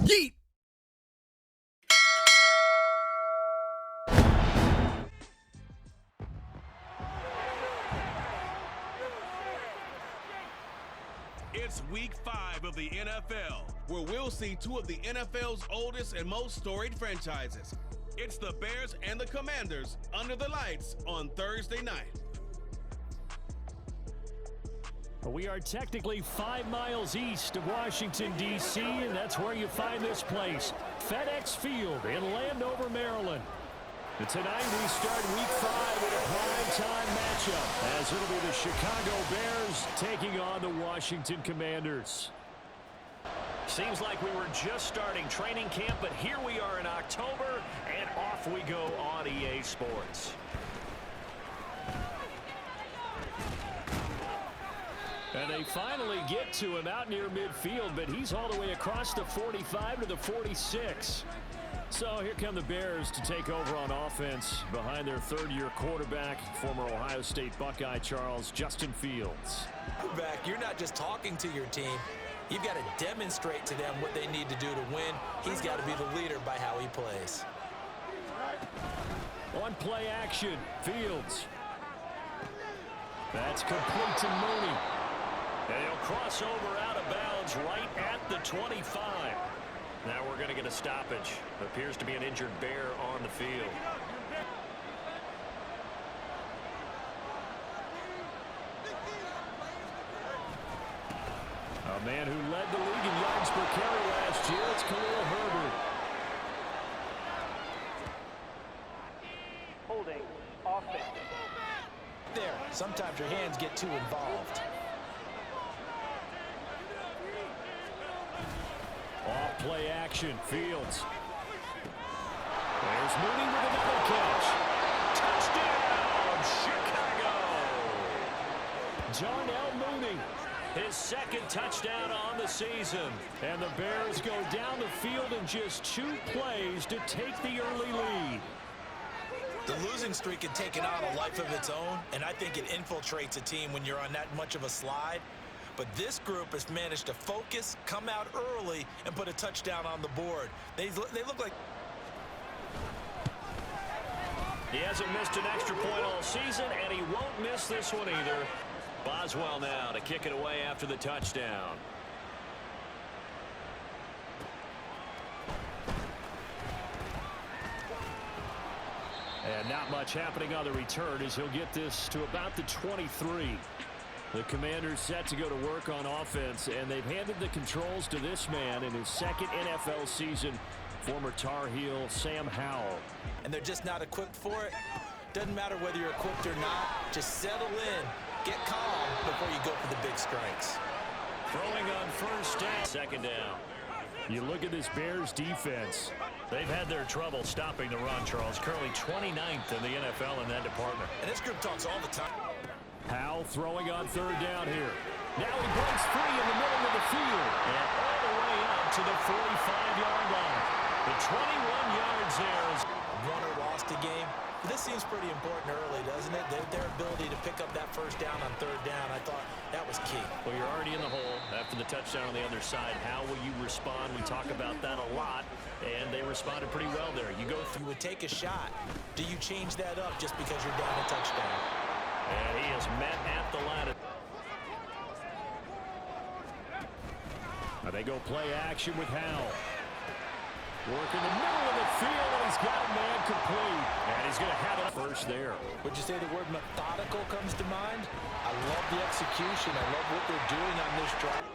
Yeet! It's week 5 of the NFL, where we'll see two of the NFL's oldest and most storied franchises. It's the Bears and the Commanders under the lights on Thursday night. We are technically 5 miles east of Washington, D.C., and that's where you find this place, FedEx Field in Landover, Maryland. And tonight we start week 5 with a primetime matchup, as it'll be the Chicago Bears taking on the Washington Commanders. Seems like we were just starting training camp, but here we are in October, and off we go on EA Sports. And they finally get to him out near midfield, but he's all the way across the 45 to the 46. So here come the Bears to take over on offense behind their third-year quarterback, former Ohio State Buckeye Justin Fields. You're not just talking to your team. You've got to demonstrate to them what they need to do to win. He's got to be the leader by how he plays. On play action, Fields. That's complete to Mooney. And he'll cross over out of bounds right at the 25. Now we're going to get a stoppage. Appears to be an injured Bear on the field. A man who led the league in yards per carry last year, it's Khalil Herbert. Holding offense. There, sometimes your hands get too involved. Off play action, Fields. There's Mooney with another catch. Touchdown, Chicago! Darnell Mooney, His second touchdown on the season. and the Bears go down the field in just 2 plays to take the early lead. The losing streak had taken on a life of its own, and I think it infiltrates a team when you're on that much of a slide. But this group has managed to focus, come out early, and put a touchdown on the board. They look like... He hasn't missed an extra point all season, and he won't miss this one either. Boswell now to kick it away after the touchdown. And not much happening on the return as he'll get this to about the 23. The Commanders set to go to work on offense, and they've handed the controls to this man in his second NFL season, former Tar Heel Sam Howell. And they're just not equipped for it. Doesn't matter whether you're equipped or not. Just settle in, get calm before you go for the big strikes. Throwing on first down. Second down. You look at this Bears defense. They've had their trouble stopping the run, Charles. Currently 29th in the NFL in that department. And this group talks all the time. Howell throwing on third down here. Now he breaks free in the middle of the field. And all the way up to the 45-yard line. The 21 yards there is... Won or lost a game. This seems pretty important early, doesn't it? Their ability to pick up that first down on third down, I thought that was key. Well, you're already in the hole after the touchdown on the other side. How will you respond? We talk about that a lot, and they responded pretty well there. You go through. You would take a shot. Do you change that up just because you're down a touchdown? And he is met at the line. Now they go play action with Howell. Work in the middle of the field, and he's got a man complete. And he's going to have it first there. Would you say the word methodical comes to mind? I love the execution. I love what they're doing on this drive.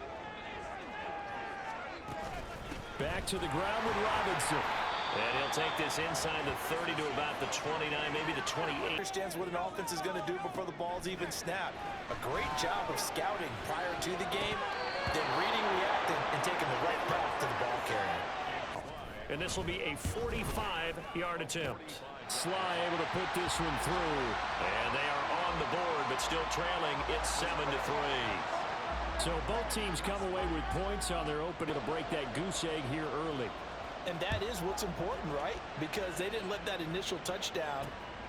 Back to the ground with Robinson. And he'll take this inside the 30 to about the 29, maybe the 28. Understands what an offense is going to do before the ball's even snapped. A great job of scouting prior to the game, then reading, reacting, and taking the right path to the ball carrier. And this will be a 45-yard attempt. Sly able to put this one through. And they are on the board, but still trailing. It's 7-3. So both teams come away with points on their opening to break that goose egg here early. And that is what's important, right? Because they didn't let that initial touchdown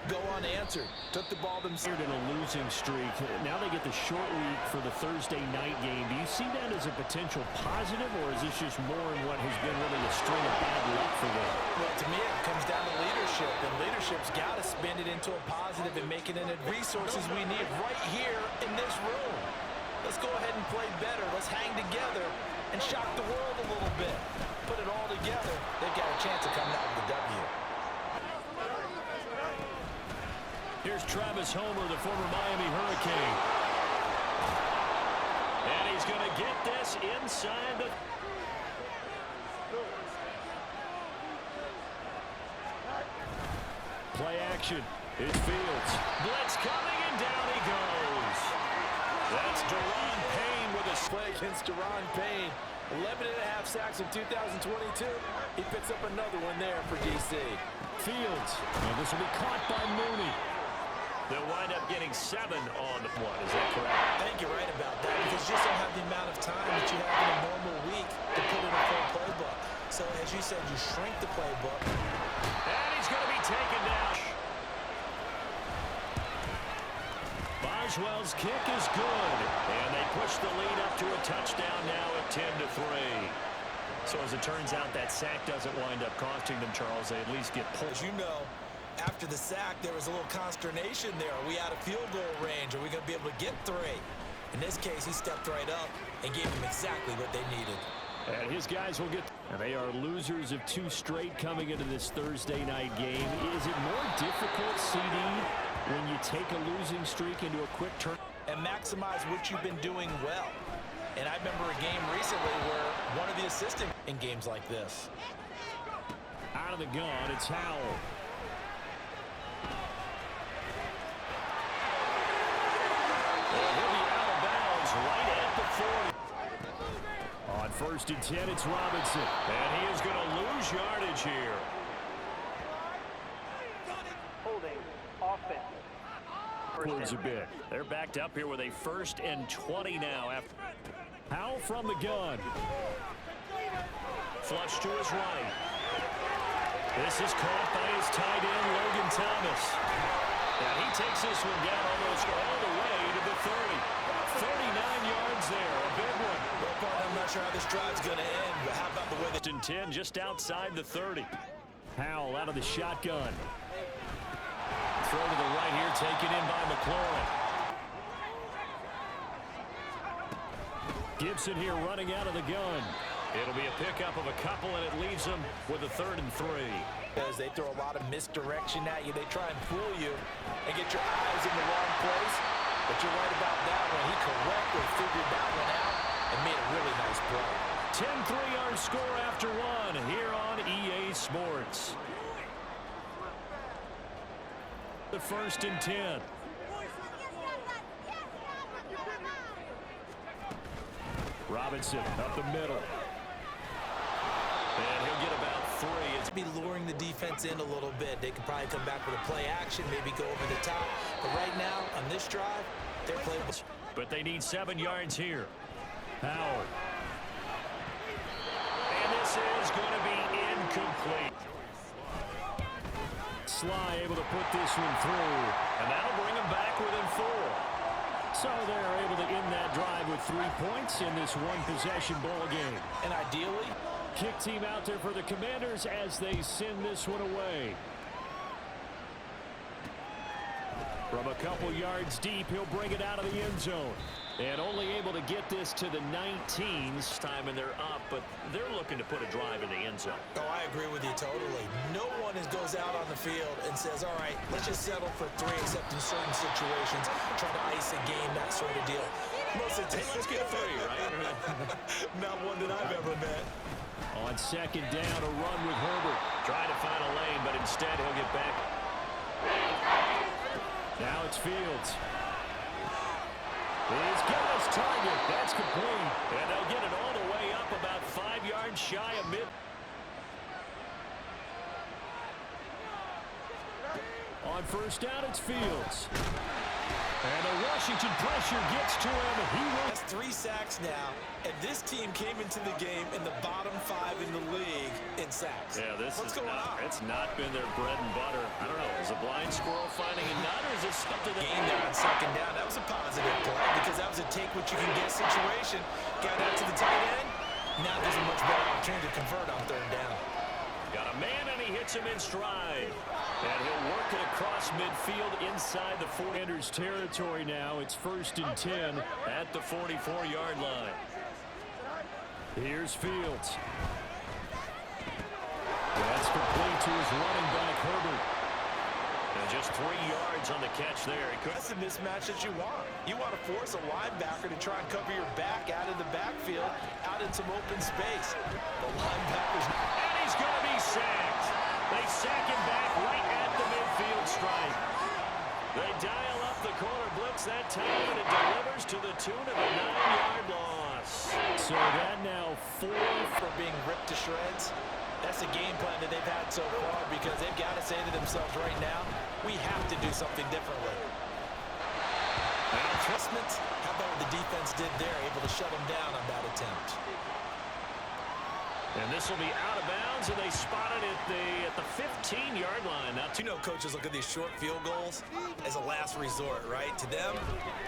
go unanswered. Took the ball themselves. In a losing streak. Now they get the short week for the Thursday night game. Do you see that as a potential positive, or is this just more in what has been really a string of bad luck for them? Well, to me, it comes down to leadership, and leadership's got to spin it into a positive and make it into resources we need right here in this room. Let's go ahead and play better. Let's hang together and shock the world a little bit. Put it all together. They've got a chance of coming out with a W. Here's Travis Homer, the former Miami Hurricane. And he's going to get this inside the... Play action. It's Fields. Blitz coming, and down he goes. That's Daron Payne with a Play against Daron Payne. 11.5 sacks in 2022. He picks up another one there for DC. Fields. And this will be caught by Mooney. They'll wind up getting 7 on the one. Is that correct? I think you're right about that because you just don't have the amount of time that you have in a normal week to put in a full playbook. So, as you said, you shrink the playbook. And he's going to be taken down. Boswell's kick is good. And they push the lead up to a touchdown now at 10-3. So, as it turns out, that sack doesn't wind up costing them, Charles. They at least get pulled. As you know, after the sack, there was a little consternation there. Are we out of field goal range? Are we going to be able to get 3? In this case, he stepped right up and gave them exactly what they needed. And his guys will get... And they are losers of 2 straight coming into this Thursday night game. Is it more difficult, CD, when you take a losing streak into a quick turn? And maximize what you've been doing well. And I remember a game recently where one of the assistants in games like this. Out of the gun, it's Howell. He'll be out of bounds right at the 40. On 1st and 10, it's Robinson. And he is going to lose yardage here. Holding. Offense. Close a bit. They're backed up here with a 1st and 20 now. Howell from the gun. Flush to his right. This is caught by his tight end, Logan Thomas. And he takes this one down almost all the way to the 30. 39 yards there, a big one. Well, part, I'm not sure how this drive's going to end, but how about the way that... 10 just outside the 30. Howell out of the shotgun. Throw to the right here, taken in by McLaurin. Gibson here running out of the gun. It'll be a pickup of a couple, and it leaves them with a 3rd and 3. As they throw a lot of misdirection at you, they try and fool you and get your eyes in the wrong place. But you're right about that one. He correctly figured that one out and made a really nice play. 10-3 our score after 1 here on EA Sports. The 1st and 10. Robinson up the middle. And he'll get about 3. It's be luring the defense in a little bit. They could probably come back with a play action, maybe go over the top. But right now, on this drive, they're playing. But they need 7 yards here. Howell. And this is going to be incomplete. Sly able to put this one through. And that'll bring them back within 4. So they're able to end that drive with 3 points in this one-possession ball game. And ideally, kick team out there for the Commanders as they send this one away. From a couple yards deep, he'll bring it out of the end zone. And only able to get this to the 19s. Time and they're up, but they're looking to put a drive in the end zone. oh, I agree with you totally. No one goes out on the field and says, all right, let's just settle for 3, except in certain situations, try to ice a game, that sort of deal. Most of the time, Let's get 3, right? not one that I've ever met. On 2nd down, a run with Herbert. Trying to find a lane, but instead he'll get back. Now it's Fields. He's got his target. That's complete. And they'll get it all the way up about 5 yards shy of mid. On 1st down, it's Fields. And the Washington pressure gets to him. He has 3 sacks now, and this team came into the game in the bottom 5 in the league in sacks. Yeah, What's going on? It's not been their bread and butter. I don't know. Is a blind squirrel finding a nut, or is it something that... Game there on 2nd down. That was a positive play because that was a take-what-you-can-get situation. Got out to the tight end. Now there's a much better opportunity to convert on 3rd down. Got a man, and he hits him in stride. And he'll work it across midfield inside the 49ers territory now. It's 1st and 10 at the 44-yard line. Here's Fields. That's complete to his running back, Herbert. And just 3 yards on the catch there. That's the mismatch that you want. You want to force a linebacker to try and cover your back out of the backfield, out in some open space. The linebacker's... And he's going to be sacked. They sack him back right at the midfield stripe. They dial up the corner blitz that time, and it delivers to the tune of a 9-yard loss. So that now 4 for being ripped to shreds. That's the game plan that they've had so far because they've got to say to themselves right now, we have to do something differently. Adjustments, how about what the defense did there, able to shut them down on that attempt. And this will be out of bounds, and they spot it at the 15-yard line. Now, you know, coaches look at these short field goals as a last resort, right? To them,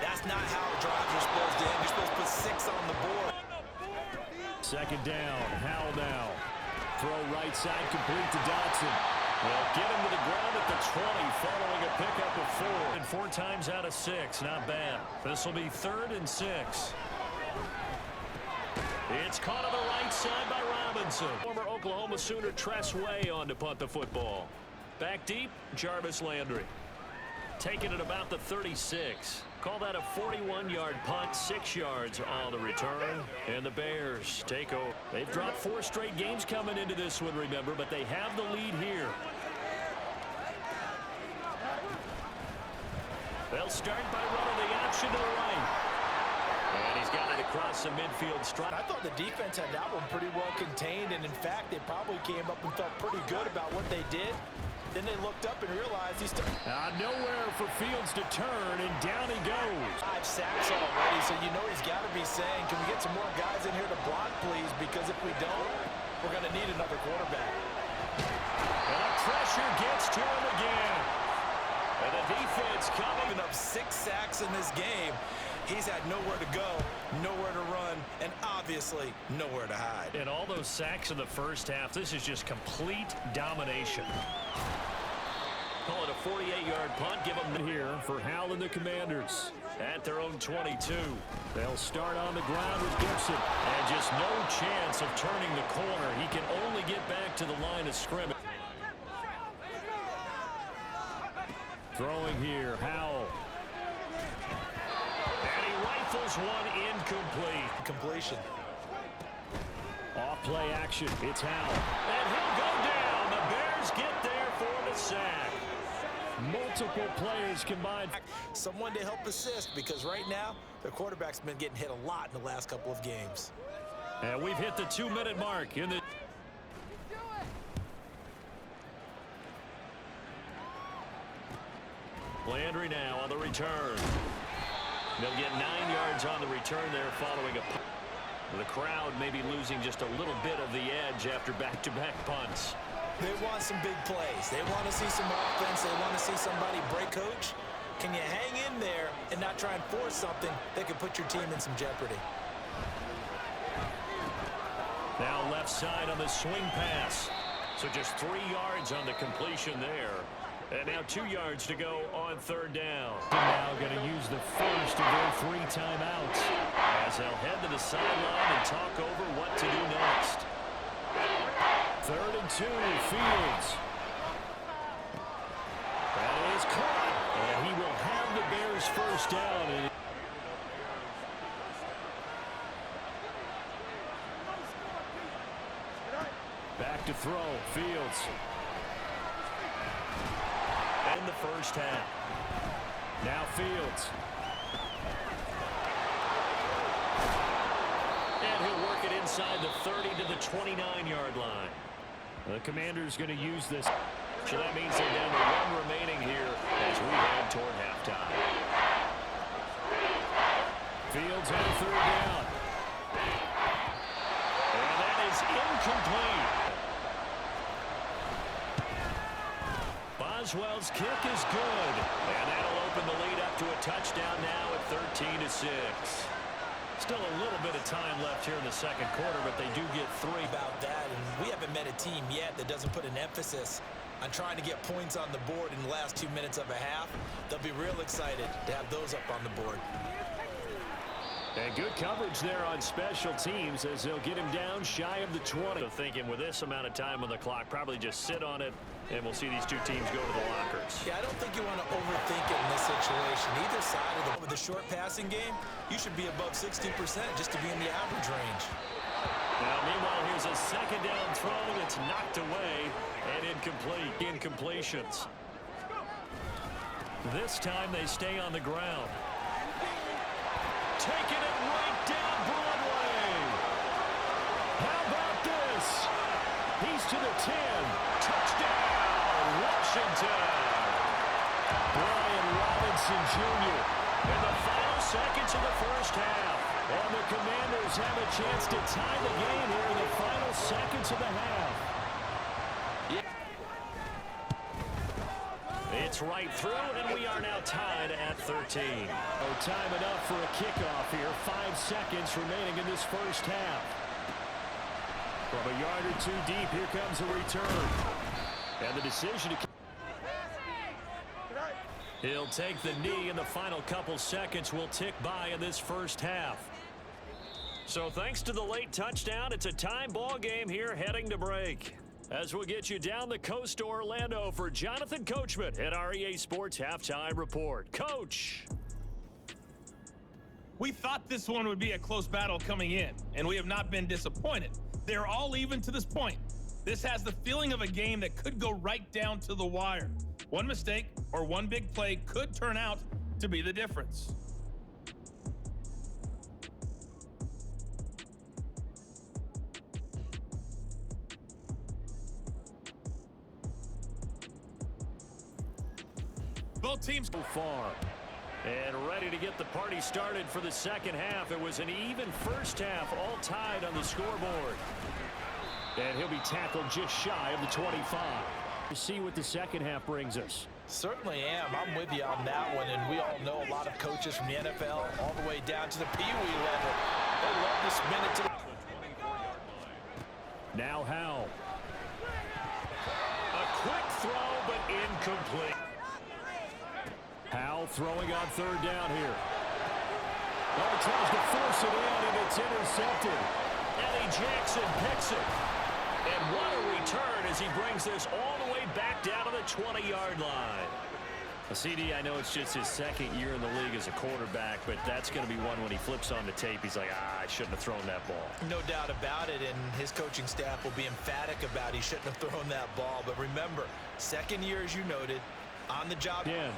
that's not how drives are supposed to end. You're supposed to put 6 on the board. 2nd down, Howell now. Throw right side, complete to Dotson. They'll get him to the ground at the 20 following a pickup of 4. And 4 times out of 6, not bad. This will be 3rd and 6. It's caught on the right side by Robinson. Former Oklahoma Sooner Tress Way on to punt the football. Back deep, Jarvis Landry. Taking it about the 36. Call that a 41-yard punt, 6 yards on the return. And the Bears take over. They've dropped 4 straight games coming into this one, remember, but they have the lead here. They'll start by running the option to the right. And he's got it across the midfield stripe. I thought the defense had that one pretty well contained, and in fact, they probably came up and felt pretty good about what they did. Then they looked up and realized he's nowhere for Fields to turn, and down he goes. 5 sacks already, so you know he's got to be saying, can we get some more guys in here to block, please? Because if we don't, we're going to need another quarterback. And the pressure gets to him again. And the defense coming up 6 sacks in this game. He's had nowhere to go, nowhere to run, and obviously nowhere to hide. And all those sacks in the first half, this is just complete domination. Call it a 48-yard punt. Give them here for Howell and the Commanders. At their own 22. They'll start on the ground with Gibson. And just no chance of turning the corner. He can only get back to the line of scrimmage. Throwing here, Howell. And he rifles one incomplete. Completion. Off play action. It's Howell. And he'll go down. The Bears get there for the sack. Multiple players combined. Someone to help assist because right now their quarterback's been getting hit a lot in the last couple of games. And we've hit the 2-minute mark in the... Landry now on the return. They'll get 9 yards on the return there following a punt. The crowd may be losing just a little bit of the edge after back-to-back punts. They want some big plays. They want to see some offense. They want to see somebody break coach. Can you hang in there and not try and force something that could put your team in some jeopardy? Now left side on the swing pass. So just 3 yards on the completion there. And now 2 yards to go on 3rd down. Now going to use the first of their 3 timeouts. As they'll head to the sideline and talk over what to do next. 3rd and 2, Fields. That is caught. And he will have the Bears first down. Back to throw, Fields. In the first half. Now Fields. And he'll work it inside the 30 to the 29-yard line. The Commander's going to use this. So that means they're down to 1 remaining here as we head toward halftime. Fields on 3rd down. And that is incomplete. Boswell's kick is good. And that'll open the lead up to a touchdown now at 13-6. Still a little bit of time left here in the second quarter, but they do get 3. About that, and we haven't met a team yet that doesn't put an emphasis on trying to get points on the board in the last 2 minutes of a half. They'll be real excited to have those up on the board. And good coverage there on special teams as they'll get him down shy of the 20. So thinking with this amount of time on the clock, probably just sit on it, and we'll see these two teams go to the lockers. Yeah, I don't think you want to overthink it in this situation. Either side of the short passing game, you should be above 60% just to be in the average range. Now, meanwhile, here's a 2nd down throw that's knocked away and incomplete. Incompletions. This time they stay on the ground. Taking it right down Broadway. How about this? He's to the 10. Touchdown, Washington. Brian Robinson Jr. in the final seconds of the first half. And the Commanders have a chance to tie the game here in the final seconds of the half. It's right through, and we are now tied at 13. Oh, time enough for a kickoff here. 5 seconds remaining in this first half. From a yard or 2 deep, here comes a return. And the decision to... He'll take the knee, and the final couple seconds will tick by in this first half. So thanks to the late touchdown, it's a time ball game here heading to break. As we'll get you down the coast to Orlando for Jonathan Coachman at our EA Sports Halftime Report. Coach! We thought this one would be a close battle coming in, and we have not been disappointed. They're all even to this point. This has the feeling of a game that could go right down to the wire. One mistake or one big play could turn out to be the difference. Both teams So far. And ready to get the party started for the second half. It was an even first half, all tied on the scoreboard. And he'll be tackled just shy of the 25. To see what the second half brings us. Certainly am. I'm with you on that one, and we all know a lot of coaches from the NFL all the way down to the Pee Wee level. They love to spin it to the... Now Howell. A quick throw, but incomplete. Howell throwing on 3rd down here. Oh, tries to force it in, and it's intercepted. Eddie Jackson picks it. And what a return as he brings this all the way back down to the 20-yard line. CD, I know it's just his 2nd year in the league as a quarterback, but that's going to be one when he flips on the tape. He's like, I shouldn't have thrown that ball. No doubt about it, and his coaching staff will be emphatic about he shouldn't have thrown that ball. But remember, 2nd year, as you noted, on the job. Again.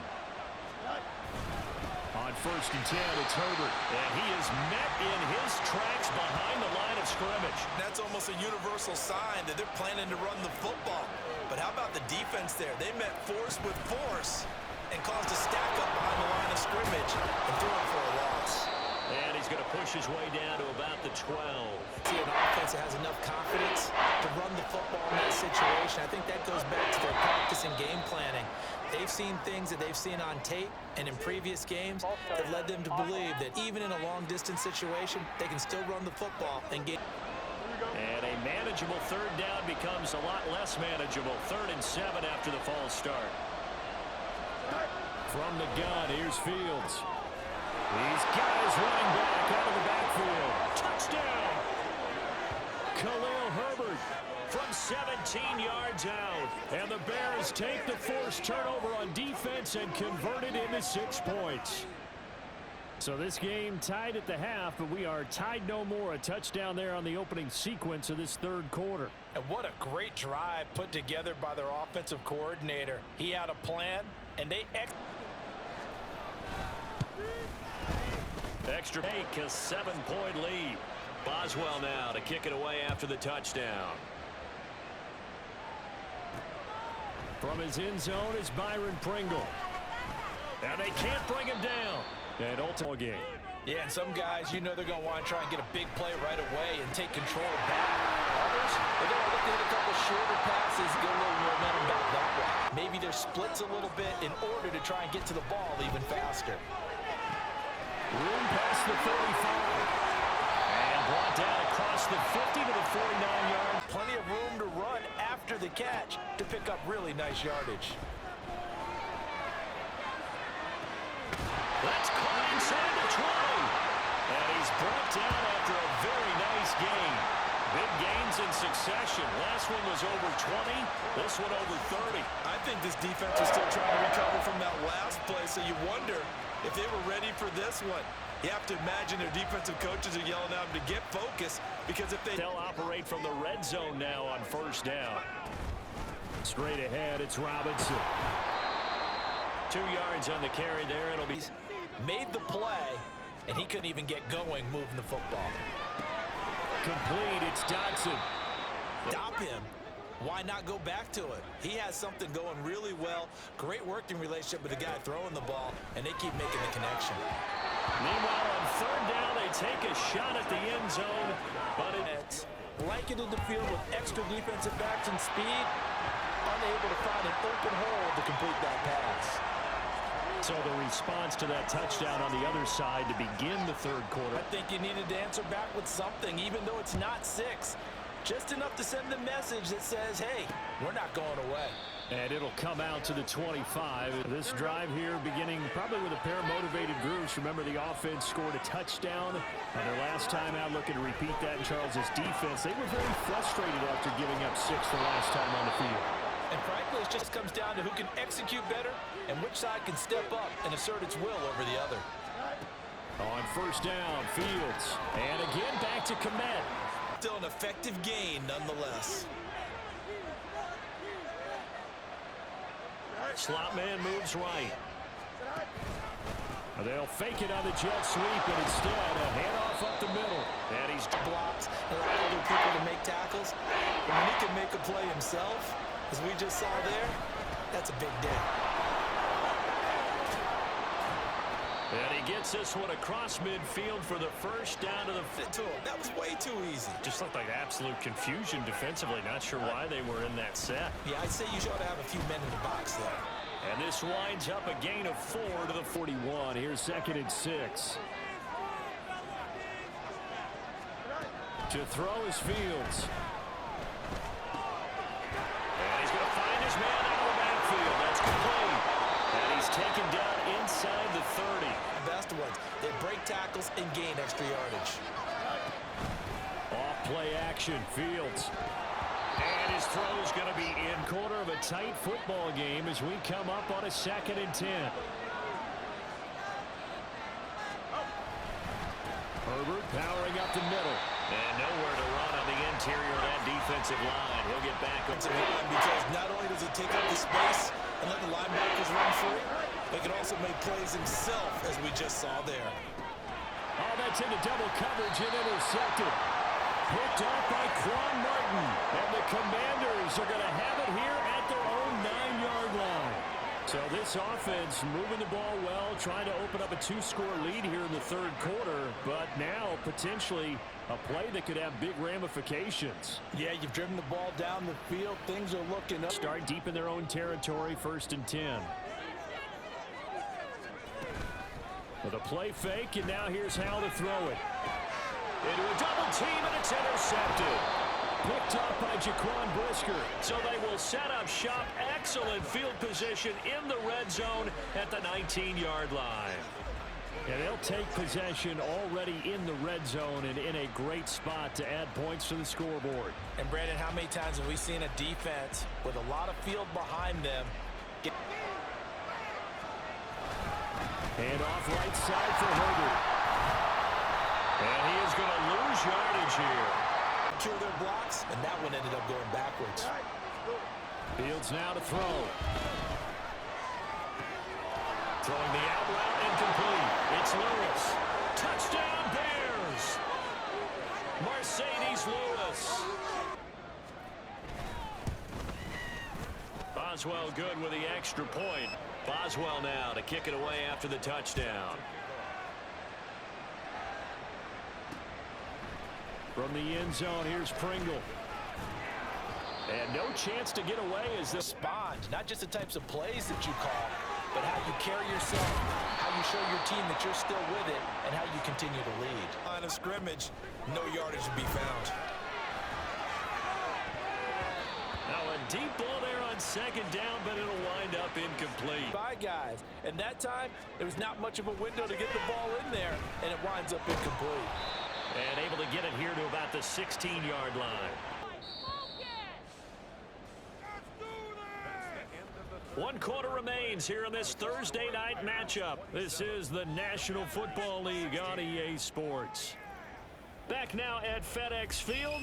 On 1st and 10, it's Herbert. And he is met in his tracks behind the line of scrimmage. That's almost a universal sign that they're planning to run the football. But how about the defense there? They met force with force and caused a stack up behind the line of scrimmage and threw it for a loss. And he's going to push his way down to about the 12. See an offense that has enough confidence to run the football in that situation. I think that goes back to their practice and game planning. They've seen things that they've seen on tape and in previous games that led them to believe that even in a long-distance situation, they can still run the football and get... And a manageable 3rd down becomes a lot less manageable. 3rd and 7 after the false start. From the gun, here's Fields. These guys running back out of the backfield. Touchdown! Khalil Herbert from 17 yards out. And the Bears take the forced turnover on defense and convert it into 6 points. So this game tied at the half, but we are tied no more. A touchdown there on the opening sequence of this 3rd quarter. And what a great drive put together by their offensive coordinator. He had a plan, and they... Extra make a 7-point lead. Boswell now to kick it away after the touchdown. From his end zone is Byron Pringle. And they can't bring him down. And ultimate game. Yeah, and some guys, you know they're going to want to try and get a big play right away and take control back. Others, they're going to look at a couple shorter passes, get a little momentum back that way. Maybe their splits a little bit in order to try and get to the ball even faster. Room past the 35. And brought down across the 50 to the 49-yard. Plenty of room to run after the catch to pick up really nice yardage. That's caught inside the 20. And he's brought down after a very nice gain. Big gains in succession. Last one was over 20. This one over 30. I think this defense is still trying to recover from that last play, so you wonder if they were ready for this one. You have to imagine their defensive coaches are yelling at them to get focused, because if They'll operate from the red zone now on first down. Straight ahead, it's Robinson. 2 yards on the carry there. It'll be made the play, and he couldn't even get going moving the football. complete. It's Dodson. Stop him. Why not go back to it? He has something going really well. Great working relationship with the guy throwing the ball, and they keep making the connection. Meanwhile, on third down, they take a shot at the end zone, but it's blanketed the field with extra defensive backs and speed, unable to find an open hole to complete that pass. So the response to that touchdown on the other side to begin the third quarter. I think you needed to answer back with something, even though it's not 6. Just enough to send a message that says, hey, we're not going away. And it'll come out to the 25. This drive here beginning probably with a pair of motivated groups. Remember, the offense scored a touchdown on their last time out, looking to repeat that in Charles's defense. They were very frustrated after giving up 6 the last time on the field. And frankly, it just comes down to who can execute better and which side can step up and assert its will over the other. On first down, Fields. And again, back to Komet. Still an effective gain nonetheless. Slot man moves right. They'll fake it on the jet sweep, and instead a handoff up the middle. And he's blocks, allow other people to make tackles. And when he can make a play himself, as we just saw there, that's a big day. And he gets this one across midfield for the first down to the That was way too easy. Just looked like absolute confusion defensively. Not sure why they were in that set. Yeah, I'd say you should have a few men in the box there. And this winds up a gain of 4 to the 41. Here's 2nd and 6. To throw is Fields. And he's going to find his man out of the backfield. That's complete. And he's taken down inside the 30. The best ones. They break tackles and gain extra yardage. Off play action. Fields. And his throw is going to be in corner of a tight football game as we come up on a 2nd and 10. Herbert powering up the middle. And nowhere to run on the interior of that defensive line. He'll get back up to him. Because not only does he take up the space and let the linebackers run free, but he can also make plays himself, as we just saw there. Oh, that's into double coverage and intercepted. Picked off by Quan Martin. And the Commanders are going to have it here at their own 9-yard line. So this offense moving the ball well, trying to open up a 2-score lead here in the third quarter. But now potentially a play that could have big ramifications. Yeah, you've driven the ball down the field. Things are looking up. Start deep in their own territory, 1st and 10. With a play fake, and now here's how to throw it. Into a double team, and it's intercepted. Picked up by Jaquan Brisker. So they will set up shop. Excellent field position in the red zone at the 19-yard line. And they'll take possession already in the red zone and in a great spot to add points to the scoreboard. And Brandon, how many times have we seen a defense with a lot of field behind them? And off right side for Herbert. And he is going to lose yardage here. Kill their blocks, and that one ended up going backwards. Fields now to throw. Throwing the out route incomplete. It's Lewis. Touchdown Bears. Mercedes Lewis. Boswell good with the extra point. Boswell now to kick it away after the touchdown. From the end zone, here's Pringle. And no chance to get away as this. Respond, not just the types of plays that you call, but how you carry yourself, how you show your team that you're still with it, and how you continue to lead. Line of scrimmage, no yardage to be found. Now a deep ball there on second down, but it'll wind up incomplete. Bye, guys. And that time, there was not much of a window to get the ball in there, and it winds up incomplete. And able to get it here to about the 16-yard line. One quarter remains here in this Thursday night matchup. This is the National Football League on EA Sports. Back now at FedEx Field.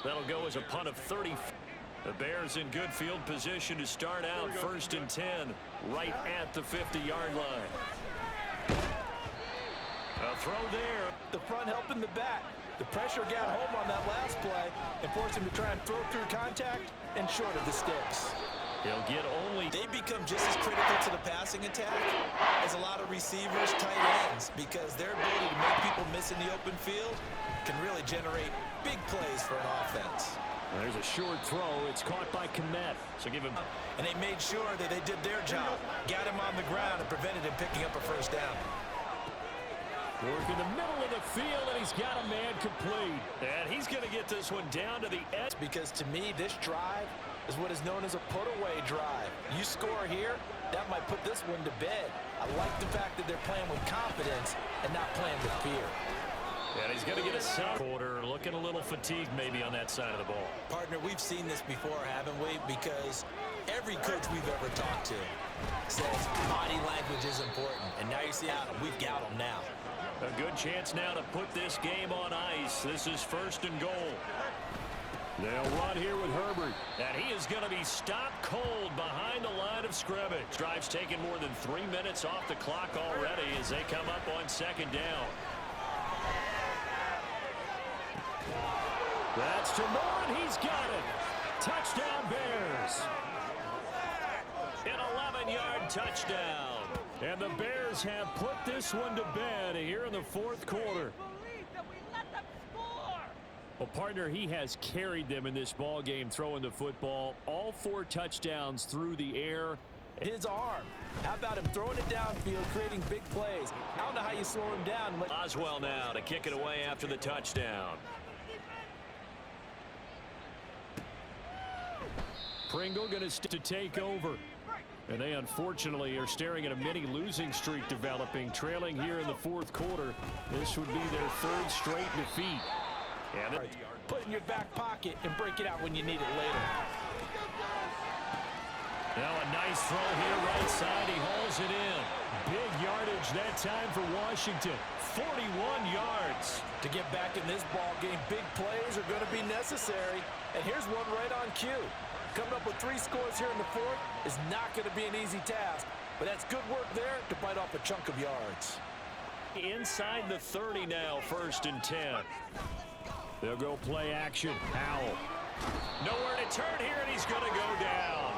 That'll go as a punt of 30. The Bears in good field position to start out 1st and 10 right at the 50-yard line. A throw there. The front helping the back. The pressure got home on that last play and forced him to try and throw through contact and short of the sticks. He'll get only. They become just as critical to the passing attack as a lot of receivers, tight ends, because their ability to make people miss in the open field can really generate big plays for an offense. There's a short throw. It's caught by Kmet. So give him. And they made sure that they did their job, got him on the ground, and prevented him picking up a first down. Work in the middle of the field, and he's got a man complete. And he's going to get this one down to the edge. Because to me, this drive is what is known as a put-away drive. You score here, that might put this one to bed. I like the fact that they're playing with confidence and not playing with fear. And he's going to get a second quarter, looking a little fatigued maybe on that side of the ball. Partner, we've seen this before, haven't we? Because every coach we've ever talked to says body language is important. And now you see how we've got them now. A good chance now to put this game on ice. This is 1st and goal. They'll run here with Herbert. And he is going to be stopped cold behind the line of scrimmage. Drive's taken more than 3 minutes off the clock already as they come up on 2nd down. That's to Moore, and he's got it. Touchdown, Bears. An 11-yard touchdown. And the Bears have put this one to bed here in the 4th quarter. Well, partner, he has carried them in this ball game throwing the football. All 4 touchdowns through the air. His arm. How about him throwing it downfield, creating big plays? I don't know how you slow him down. Oswell now to kick it away after the touchdown. Pringle going to take over. And they unfortunately are staring at a mini losing streak developing, trailing here in the 4th quarter. This would be their 3rd straight defeat. And put it in your back pocket and break it out when you need it later. Now a nice throw here right side. He hauls it in. Big yardage that time for Washington. 41 yards. To get back in this ball game, big plays are going to be necessary. And here's one right on cue. Coming up with 3 scores here in the 4th is not going to be an easy task, but that's good work there to bite off a chunk of yards. Inside the 30 now, 1st and 10. They'll go play action. Howell. Nowhere to turn here, and he's going to go down.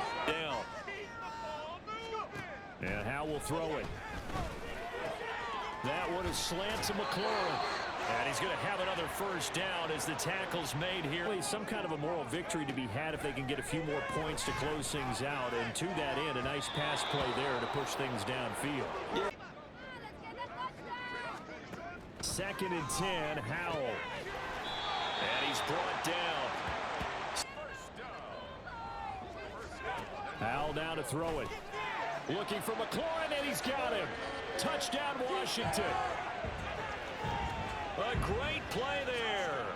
And Howell will throw it. That one is slant to McLaurin. And he's going to have another first down as the tackle's made here. Some kind of a moral victory to be had if they can get a few more points to close things out. And to that end, a nice pass play there to push things downfield. Yeah. 2nd and 10, Howell. And he's brought down. Howell down to throw it. Looking for McLaurin, and he's got him. Touchdown, Washington. A great play there.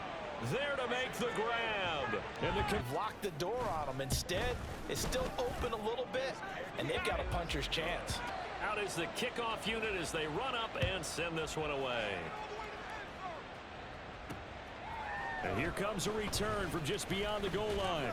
There to make the grab. And they could lock the door on them. Instead, it's still open a little bit, and they've got a puncher's chance. Out is the kickoff unit as they run up and send this one away. And here comes a return from just beyond the goal line.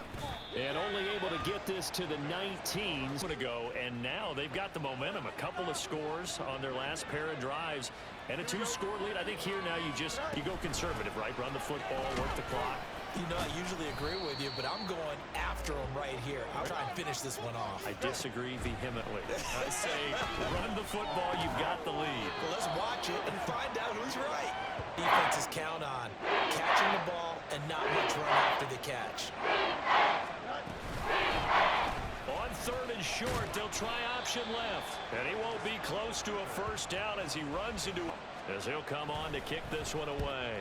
And only able to get this to the 19s to go. And now they've got the momentum. A couple of scores on their last pair of drives. And a 2-score lead. I think here now you go conservative, right? Run the football, work the clock. You know, I usually agree with you, but I'm going after him right here. I'll try and finish this one off. I disagree vehemently. I say run the football, you've got the lead. Well, let's watch it and find out who's right. Defenses count on catching the ball and not much run after the catch. On 3rd and short, they'll try option left. And he won't be close to a first down as he runs into it. As he'll come on to kick this one away.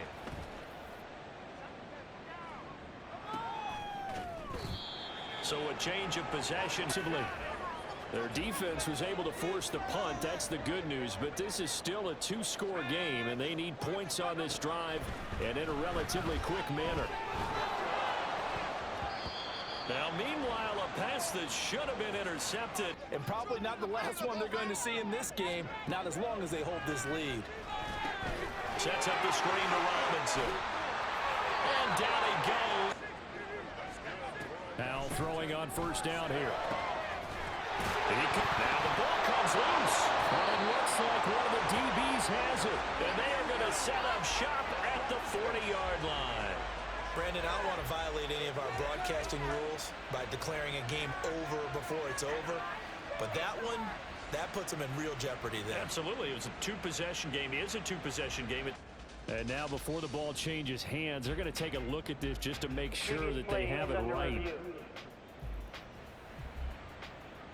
So a change of possession. Their defense was able to force the punt. That's the good news. But this is still a 2-score game, and they need points on this drive and in a relatively quick manner. Now, meanwhile, a pass that should have been intercepted. And probably not the last one they're going to see in this game, not as long as they hold this lead. Sets up the screen to Robinson. And down he goes. Now throwing on first down here. Now the ball comes loose. And it looks like one of the DBs has it. And they are going to set up shop at the 40-yard line. Brandon, I don't want to violate any of our broadcasting rules by declaring a game over before it's over. But that one, that puts them in real jeopardy there. Absolutely. It was a 2-possession game. It is a 2-possession game. And now before the ball changes hands, they're going to take a look at this just to make sure that they have it right.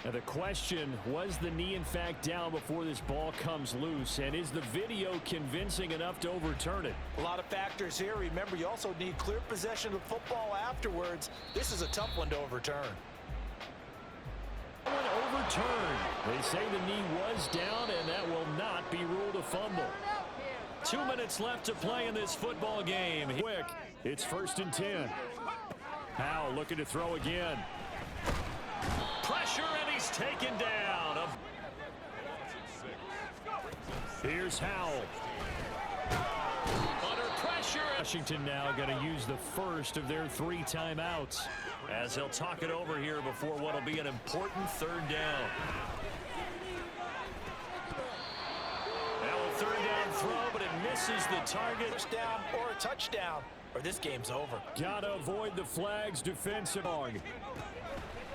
Now the question, was the knee in fact down before this ball comes loose? And is the video convincing enough to overturn it? A lot of factors here. Remember, you also need clear possession of football afterwards. This is a tough one to overturn. Overturned. They say the knee was down, and that will not be ruled a fumble. 2 minutes left to play in this football game. Quick, it's 1st and 10. Howell looking to throw again. Pressure, and he's taken down. Here's Howell. Under pressure. Washington now going to use the first of their 3 timeouts. As they'll talk it over here before what will be an important 3rd down. Now a 3rd down throw, but it misses the target. First down or a touchdown, or this game's over. Gotta avoid the flags defensive.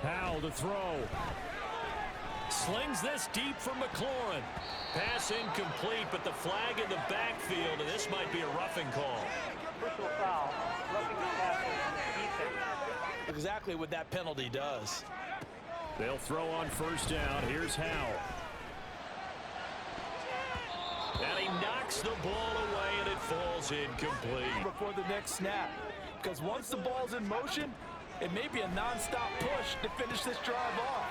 Howell to throw. Slings this deep for McLaurin. Pass incomplete, but the flag in the backfield, and this might be a roughing call. Personal foul. Roughing the passer. Defense. Exactly what that penalty does. They'll throw on first down. Here's Howell. And he knocks the ball away, and it falls incomplete. Before the next snap. Because once the ball's in motion, it may be a non-stop push to finish this drive off.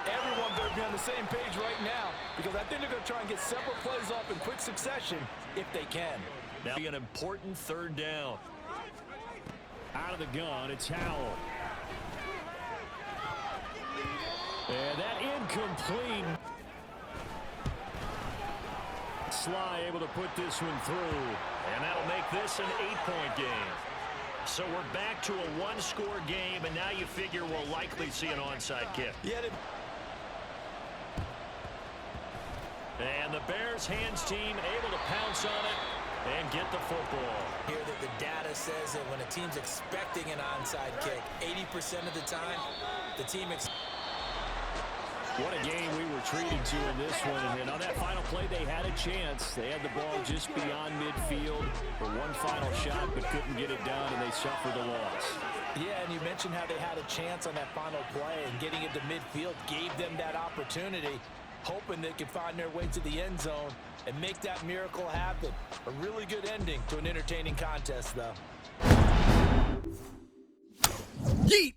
Everyone better be on the same page right now, because I think they're going to try and get several plays off in quick succession if they can. Now an important 3rd down. Out of the gun, it's Howell. And that incomplete. Sly able to put this one through. And that'll make this an 8-point game. So we're back to a 1-score game, and now you figure we'll likely see an onside kick. Yeah, and the Bears hands team able to pounce on it and get the football. Here that the data says that when a team's expecting an onside kick, 80% of the time, the team What a game we were treating to in this one. And on that final play, they had a chance. They had the ball just beyond midfield for one final shot, but couldn't get it done, and they suffered a loss. Yeah, and you mentioned how they had a chance on that final play, and getting into midfield gave them that opportunity, hoping they could find their way to the end zone and make that miracle happen. A really good ending to an entertaining contest, though. Yeet!